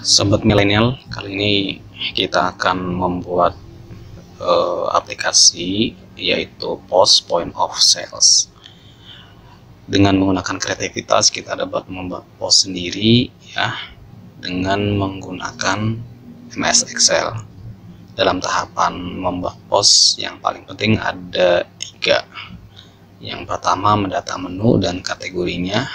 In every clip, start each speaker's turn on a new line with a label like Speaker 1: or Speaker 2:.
Speaker 1: Sobat milenial, kali ini kita akan membuat aplikasi yaitu Post Point of Sales. Dengan menggunakan kreativitas kita dapat membuat post sendiri ya, dengan menggunakan MS Excel. Dalam tahapan membuat post yang paling penting ada 3. Yang pertama mendata menu dan kategorinya,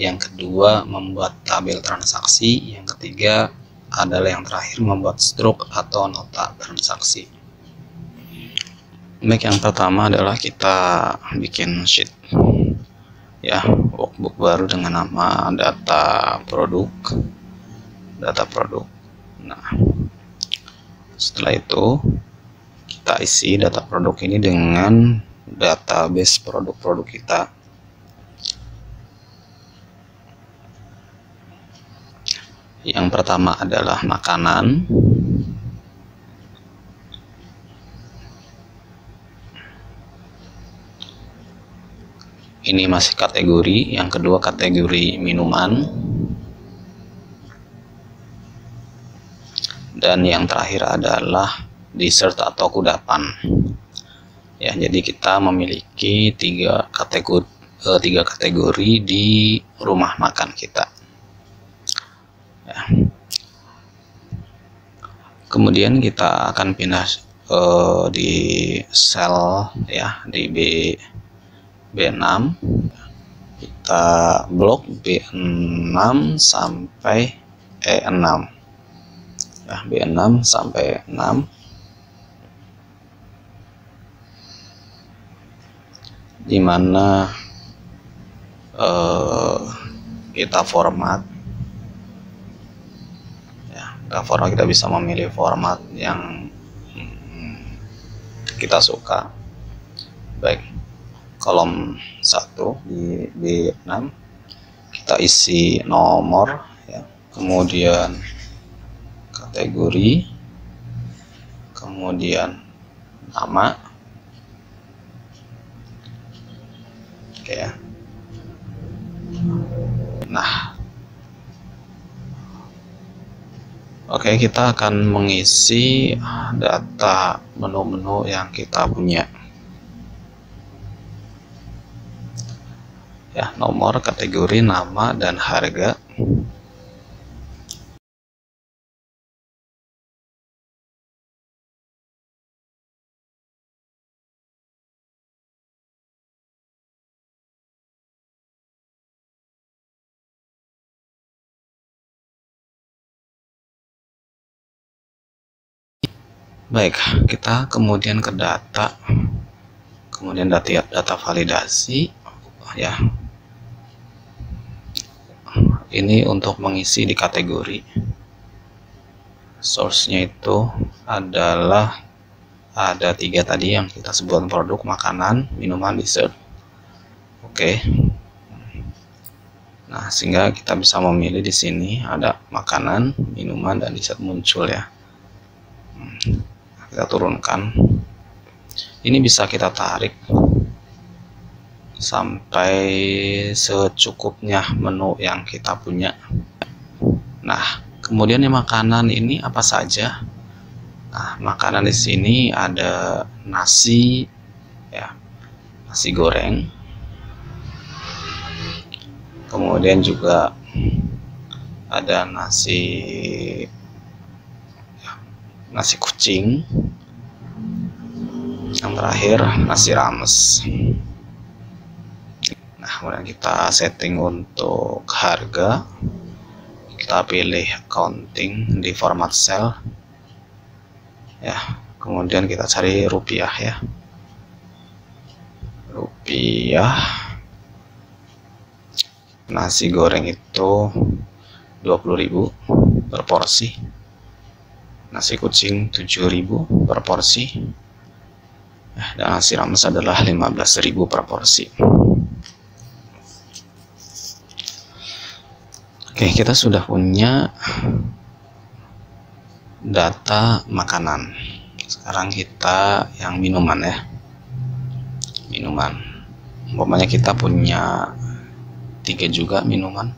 Speaker 1: yang kedua membuat tabel transaksi, yang ketiga adalah yang terakhir membuat struk atau nota transaksi. Baik, yang pertama adalah kita bikin sheet ya, workbook baru dengan nama data produk. Nah, setelah itu kita isi data produk ini dengan database produk-produk kita. Yang pertama adalah makanan. Ini masih kategori. Yang kedua kategori minuman. Dan yang terakhir adalah dessert atau kudapan. Ya, jadi kita memiliki 3 kategori di rumah makan kita. Ya. Kemudian kita akan pindah di sel ya, di B6. Kita blok B6 sampai E6 ya, B6 sampai 6, dimana kita format. Kita bisa memilih format yang kita suka. Baik, kolom 1 di B6 kita isi nomor ya, kemudian kategori, kemudian nama. Oke ya. Nah, oke, kita akan mengisi data menu-menu yang kita punya. Ya, nomor, kategori, nama, dan harga. Baik, kita kemudian ke data, kemudian data validasi ya. Ini untuk mengisi di kategori. Source-nya itu adalah ada 3 tadi yang kita sebutkan, produk, makanan, minuman, dessert. Oke. Nah, sehingga kita bisa memilih di sini ada makanan, minuman, dan dessert muncul ya. Kita turunkan. Ini bisa kita tarik sampai secukupnya menu yang kita punya. Nah, kemudian yang makanan ini apa saja? Nah, makanan di sini ada nasi ya, nasi goreng. Kemudian juga ada nasi kucing. Yang terakhir nasi rames. Nah, kemudian kita setting untuk harga. Kita pilih accounting di format cell ya, kemudian kita cari rupiah ya, rupiah. Nasi goreng itu 20.000 per porsi, nasi kucing 7.000 per porsi ya, dan nasi rames adalah 15.000 per porsi. Oke, kita sudah punya data makanan. Sekarang kita yang minuman ya. Minuman. Umpamanya kita punya 3 juga minuman.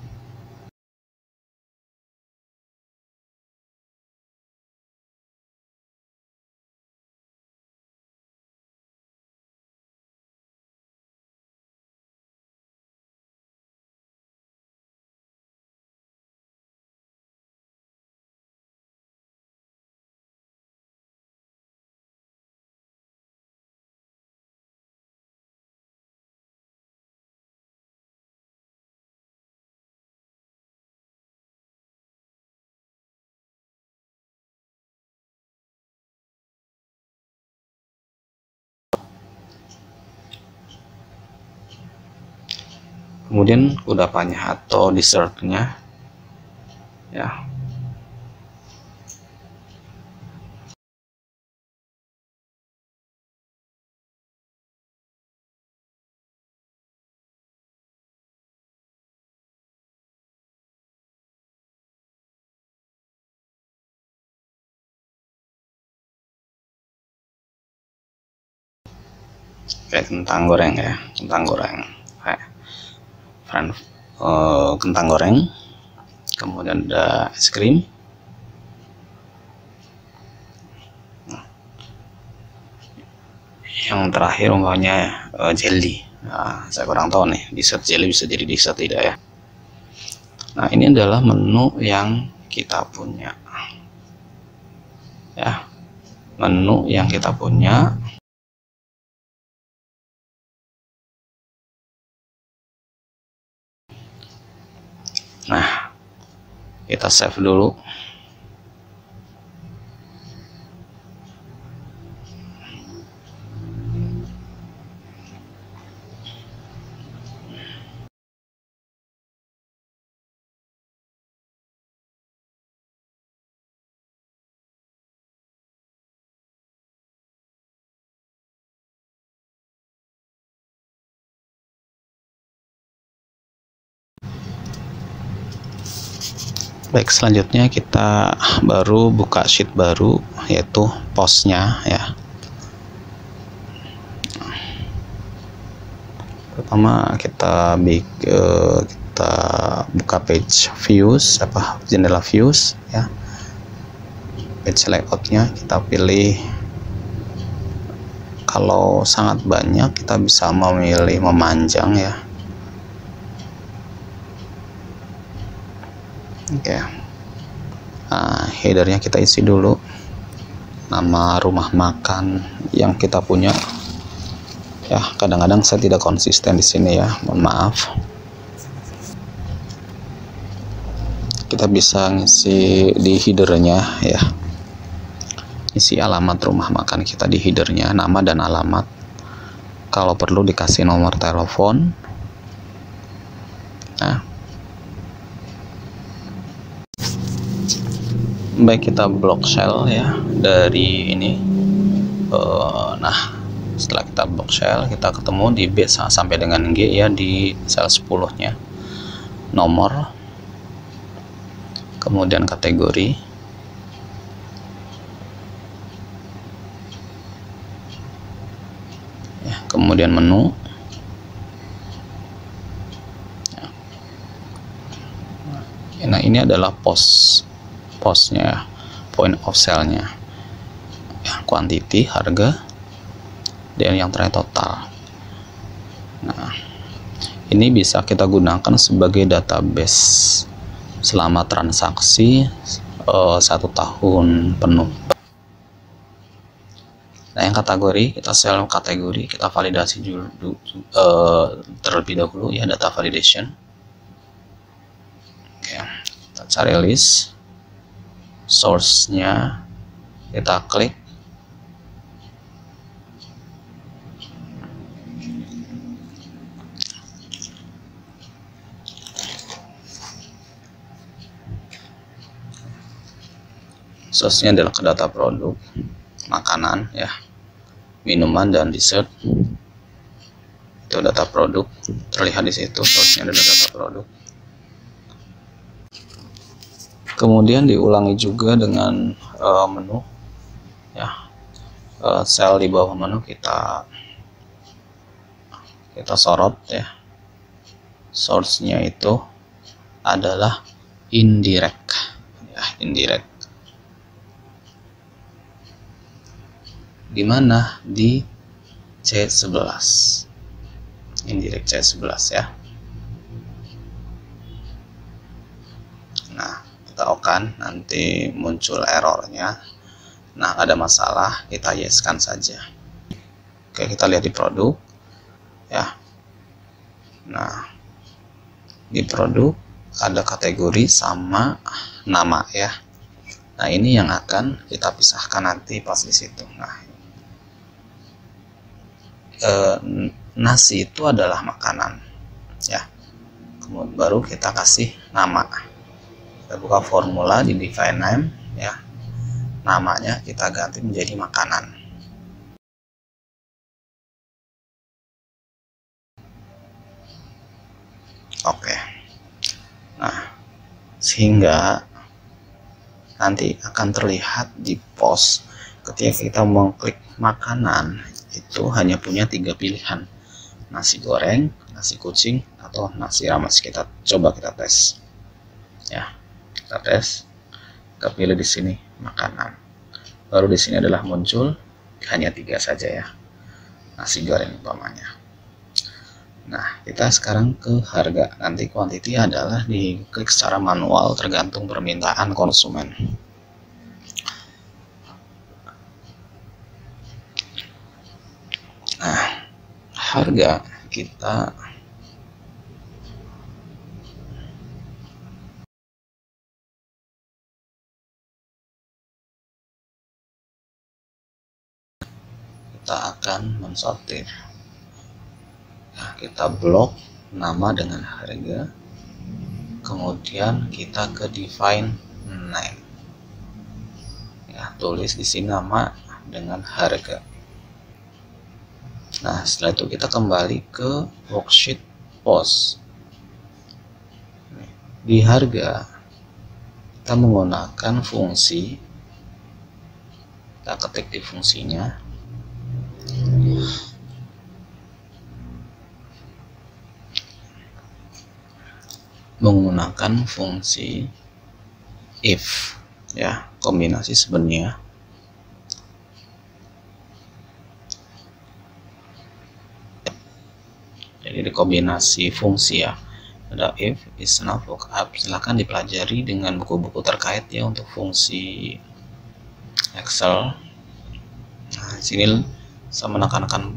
Speaker 1: kemudian kudapannya atau dessertnya ya. Kayak kentang goreng ya, kentang goreng kentang goreng, kemudian ada es krim, yang terakhir umpamanya jelly. Nah, saya kurang tahu nih, dessert jelly bisa jadi dessert tidak ya. Nah, ini adalah menu yang kita punya ya, menu yang kita punya. Nah, kita save dulu. Baik, selanjutnya kita baru buka sheet baru, yaitu postnya ya. Pertama kita buka page views, jendela views ya. Page layoutnya kita pilih, kalau sangat banyak kita bisa memilih memanjang ya. Oke. Nah, headernya kita isi dulu nama rumah makan yang kita punya ya. Kadang-kadang saya tidak konsisten di sini ya, mohon maaf. Kita bisa ngisi di headernya ya, isi alamat rumah makan kita di headernya, nama dan alamat. Kalau perlu dikasih nomor telepon. Nah, baik, kita block cell ya dari ini. Nah, setelah kita block cell, kita ketemu di B sampai dengan G ya, di sel 10 nya nomor, kemudian kategori, ya, kemudian menu ya. Nah, ini adalah postnya, point of sale-nya ya, quantity, harga, dan yang terakhir total. Nah, ini bisa kita gunakan sebagai database selama transaksi 1 tahun penuh. Nah, yang kategori, kita sel kategori, kita validasi dulu terlebih dahulu ya, data validation. Oke, kita cari list, source-nya kita klik, source-nya adalah ke data produk, makanan ya, minuman dan dessert. Itu data produk, terlihat di situ source-nya adalah data produk. Kemudian diulangi juga dengan menu ya, sel di bawah menu kita sorot ya. Source-nya itu adalah indirect ya, indirect. Di mana? Di C11, indirect C11 ya. Nah, kita okan, nanti muncul errornya. Nah, ada masalah, kita yeskan saja. Oke, kita lihat di produk ya. Nah, di produk ada kategori sama nama ya. Nah, ini yang akan kita pisahkan nanti pas di situ. Nah, nasi itu adalah makanan ya. kemudian baru kita kasih nama. Kita buka formula di define name ya, namanya kita ganti menjadi makanan. Oke, nah sehingga nanti akan terlihat di post ketika kita mengklik makanan itu hanya punya 3 pilihan, nasi goreng, nasi kucing, atau nasi rames. Kita coba kita tes ya, kita tes, kita pilih di sini makanan, baru di sini adalah muncul hanya 3 saja ya, nasi goreng umpamanya. Nah, kita sekarang ke harga. Nanti quantity adalah diklik secara manual tergantung permintaan konsumen. Nah, harga kita akan mensortir. Nah, kita blok nama dengan harga, kemudian kita ke define name ya, tulis di sini nama dengan harga. Nah, setelah itu kita kembali ke worksheet post. Di harga kita menggunakan fungsi, kita ketik di fungsinya, menggunakan fungsi if ya, kombinasi sebenarnya. Jadi di kombinasi fungsi ya, ada if, is, now, lookup. Silahkan dipelajari dengan buku-buku terkait ya untuk fungsi Excel. Nah, sini saya menekankan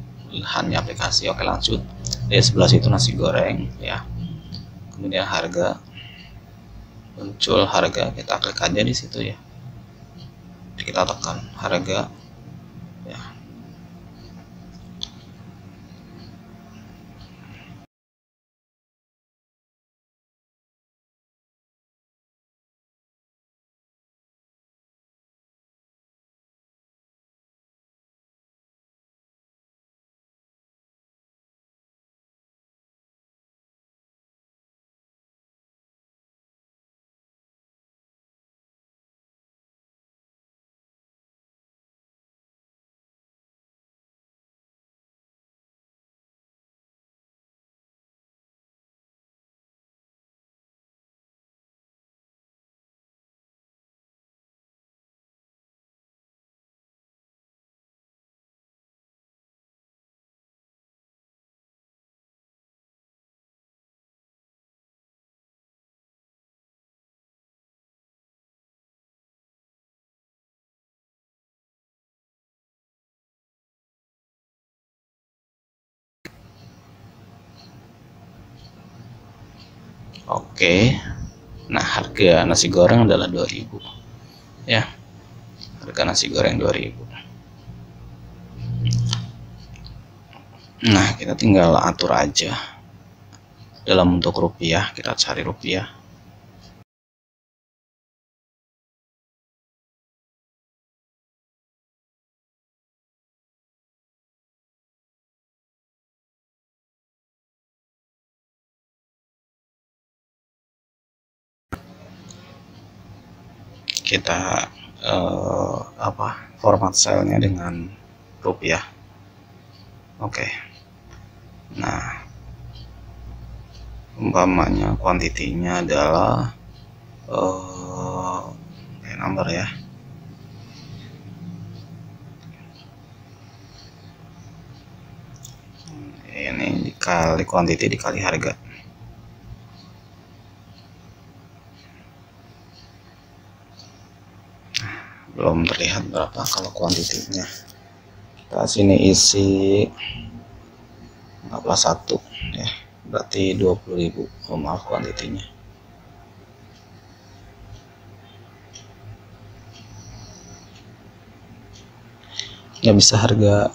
Speaker 1: hanya aplikasi. Oke, lanjut. Di sebelah situ nasi goreng ya, kemudian harga, muncul harga, kita klik aja di situ ya, kita tekan harga ya. Oke, nah harga nasi goreng adalah 2000 ya, harga nasi goreng 2000. Nah, kita tinggal atur aja dalam bentuk rupiah, kita cari rupiah. Kita format selnya dengan rupiah. Oke. Nah, umpamanya kuantitinya adalah number ya. Ini dikali kuantiti dikali harga. Belum terlihat berapa kalau kuantitinya. Kita sini isi 41 ya, berarti 20.000. Oh, maaf, kuantitinya. Ya bisa harga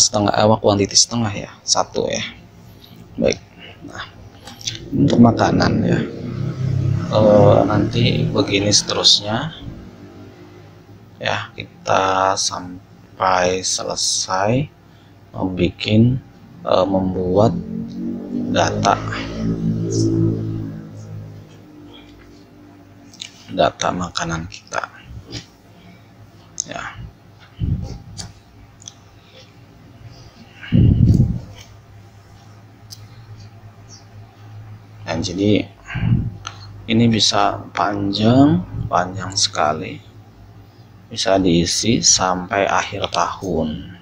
Speaker 1: setengah, kuantiti setengah ya, 1 ya. Baik. Nah, untuk makanan ya. Nanti begini seterusnya ya, kita sampai selesai membuat data makanan kita ya. Dan jadi ini bisa panjang sekali, bisa diisi sampai akhir tahun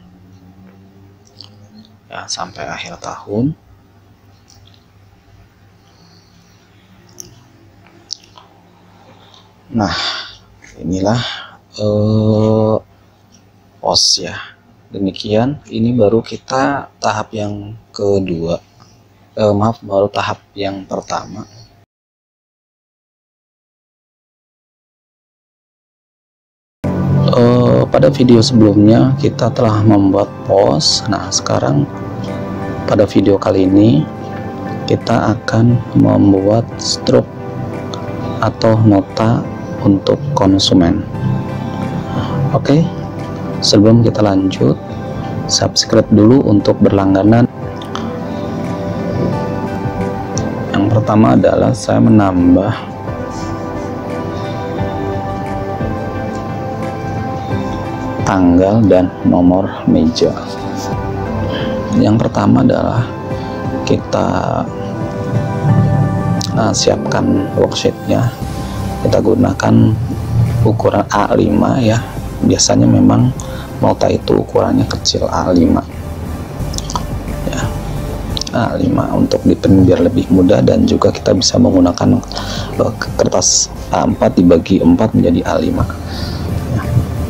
Speaker 1: ya, sampai akhir tahun. Nah, inilah post ya. Demikian, ini baru kita tahap yang kedua. Baru tahap yang pertama. Pada video sebelumnya kita telah membuat post. Nah, sekarang pada video kali ini kita akan membuat struk atau nota untuk konsumen. Oke, sebelum kita lanjut, subscribe dulu untuk berlangganan. Yang pertama adalah saya menambah tanggal dan nomor meja. Yang pertama adalah kita siapkan worksheetnya. Kita gunakan ukuran A5 ya. Biasanya memang nota itu ukurannya kecil, A5 ya, A5 untuk dipen biar lebih mudah, dan juga kita bisa menggunakan kertas A4 dibagi 4 menjadi A5 ya.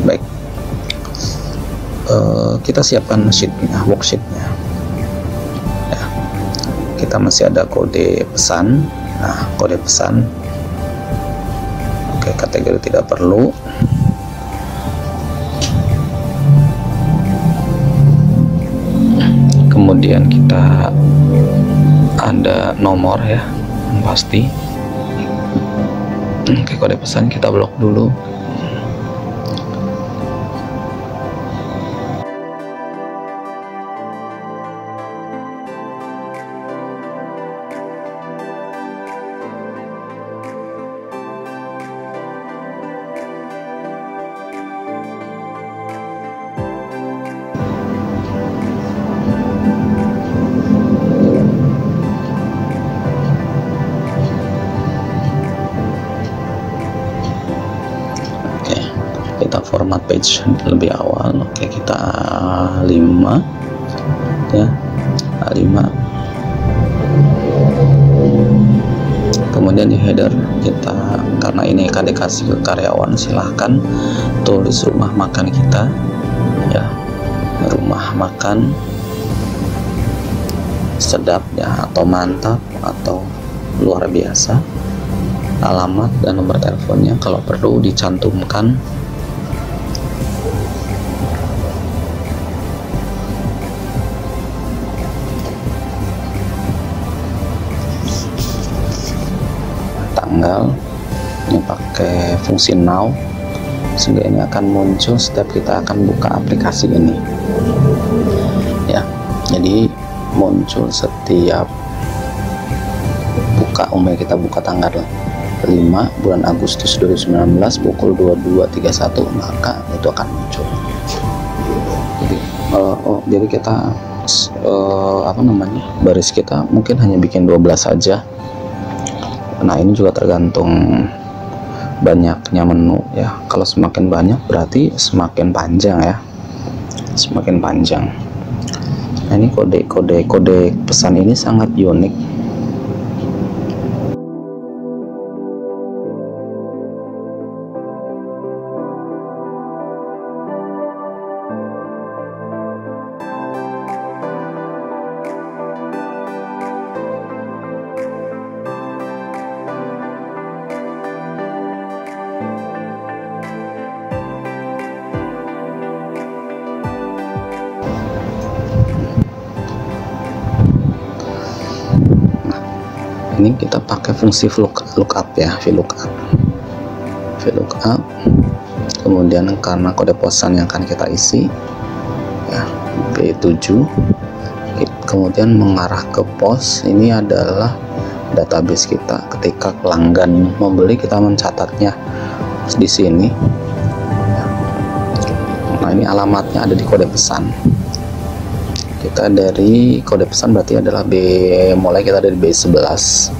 Speaker 1: Baik, kita siapkan worksheetnya ya. Kita masih ada kode pesan. Nah, kode pesan, oke, kategori tidak perlu. Kemudian kita ada nomor ya, yang pasti. Oke, kode pesan kita blok dulu. Kita format page lebih awal. Oke, kita A5 ya, A5. Kemudian di header kita, karena ini akan dikasih ke karyawan, silahkan tulis rumah makan kita ya, rumah makan sedap ya, atau mantap, atau luar biasa. Alamat dan nomor teleponnya kalau perlu dicantumkan. Tanggal ini pakai fungsi now, sehingga ini akan muncul setiap kita akan buka aplikasi ini ya. Jadi muncul setiap buka, umumnya kita buka tanggal 5 bulan Agustus 2019 pukul 22.31, maka itu akan muncul. Jadi jadi kita baris kita mungkin hanya bikin 12 saja. Nah, ini juga tergantung banyaknya menu ya. Kalau semakin banyak berarti semakin panjang ya, semakin panjang. Nah, ini kode pesan ini sangat unik. ini kita pakai fungsi lookup ya, VLOOKUP. Kemudian karena kode posan yang akan kita isi ya, B7, kemudian mengarah ke pos. Ini adalah database kita. Ketika pelanggan membeli, kita mencatatnya di sini. Nah, ini alamatnya ada di kode pesan. Kita dari kode pesan berarti adalah mulai kita dari B11.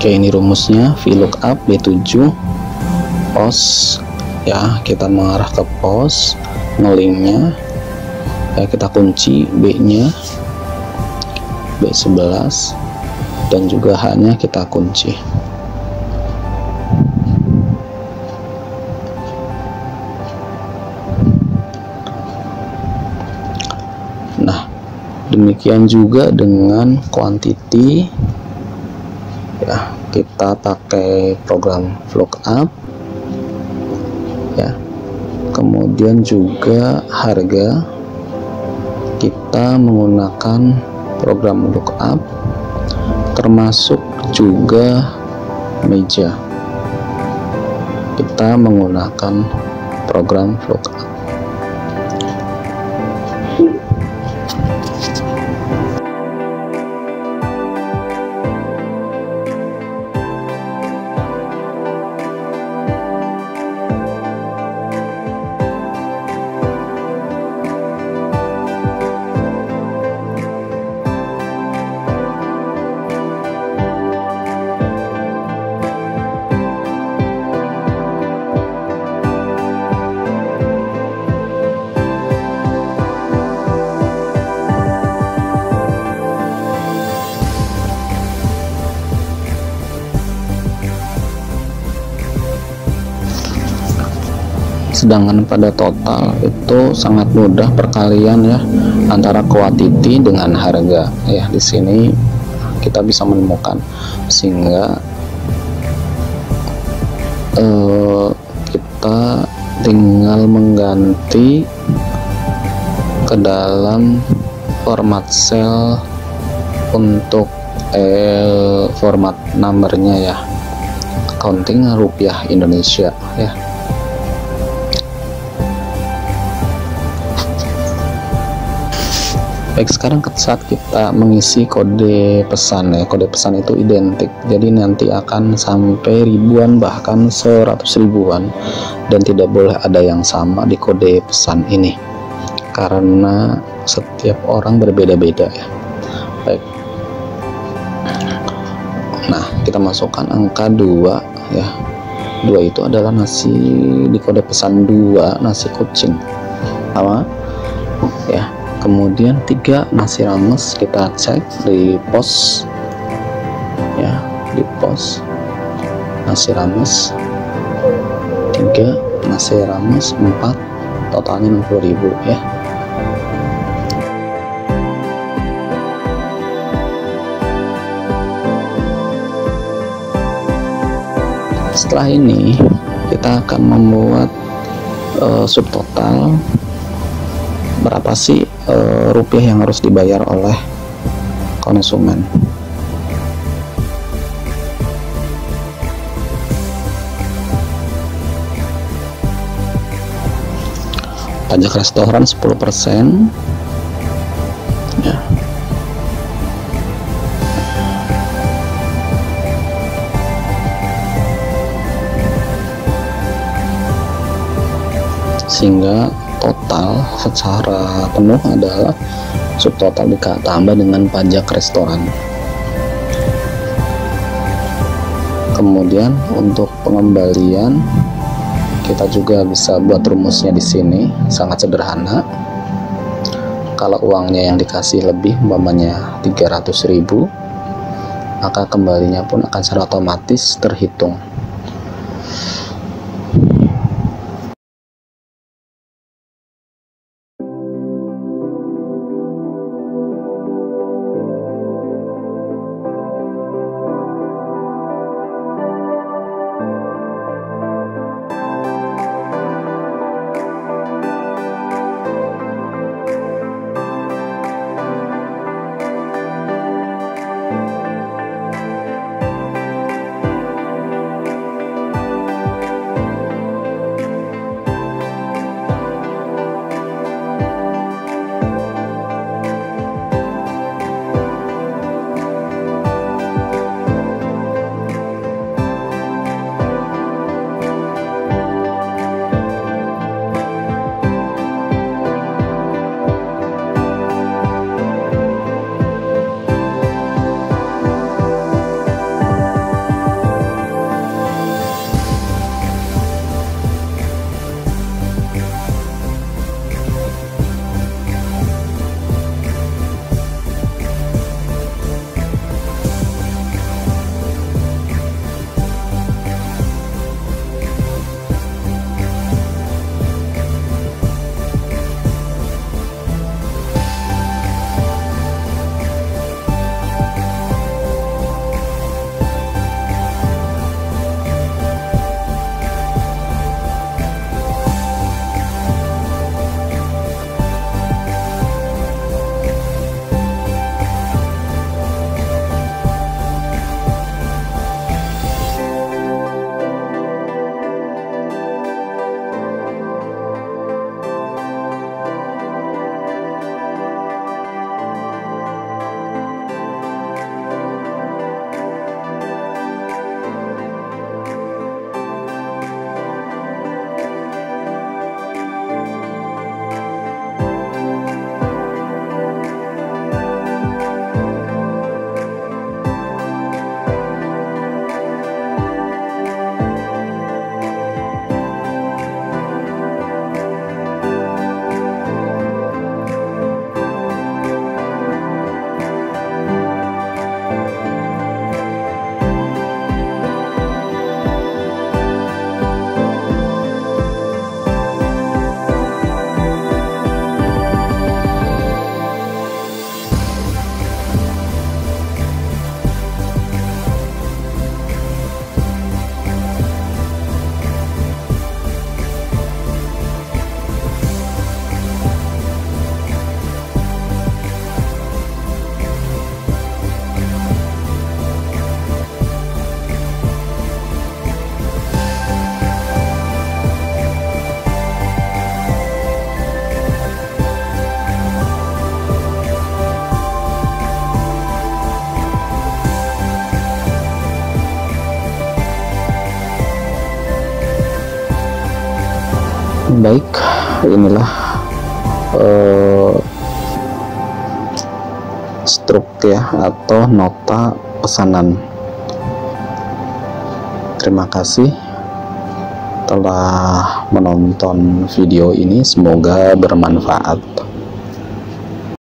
Speaker 1: Oke, ini rumusnya VLOOKUP B7 pos ya, kita mengarah ke pos, ngelingnya ya, kita kunci B-nya B11 dan juga H-nya kita kunci. Nah, demikian juga dengan quantity ya, kita pakai program VLOOKUP ya. Kemudian juga harga kita menggunakan program lookup, termasuk juga meja kita menggunakan program VLOOKUP. Sedangkan pada total itu sangat mudah perkalian ya, antara quantity dengan harga ya. Di sini kita bisa menemukan, sehingga kita tinggal mengganti ke dalam format cell untuk format numbernya ya, accounting rupiah Indonesia ya. Baik, sekarang saat kita mengisi kode pesan ya, kode pesan itu identik, jadi nanti akan sampai ribuan bahkan 100 ribuan, dan tidak boleh ada yang sama di kode pesan ini karena setiap orang berbeda-beda ya. Baik, Nah, kita masukkan angka 2 ya. 2 itu adalah nasi di kode pesan 2, nasi kucing sama ya. Kemudian 3 nasi rames, kita cek di pos ya, di pos nasi rames 3, nasi rames 4, totalnya 60.000 ya. Setelah ini kita akan membuat subtotal berapa sih rupiah yang harus dibayar oleh konsumen. Pajak restoran 10% ya. Sehingga total secara penuh adalah subtotal ditambah dengan pajak restoran. Kemudian untuk pengembalian kita juga bisa buat rumusnya di sini, sangat sederhana. Kalau uangnya yang dikasih lebih, umpamanya 300.000, maka kembalinya pun akan secara otomatis terhitung. Baik, inilah struk ya, atau nota pesanan Terima kasih telah menonton video ini, semoga bermanfaat.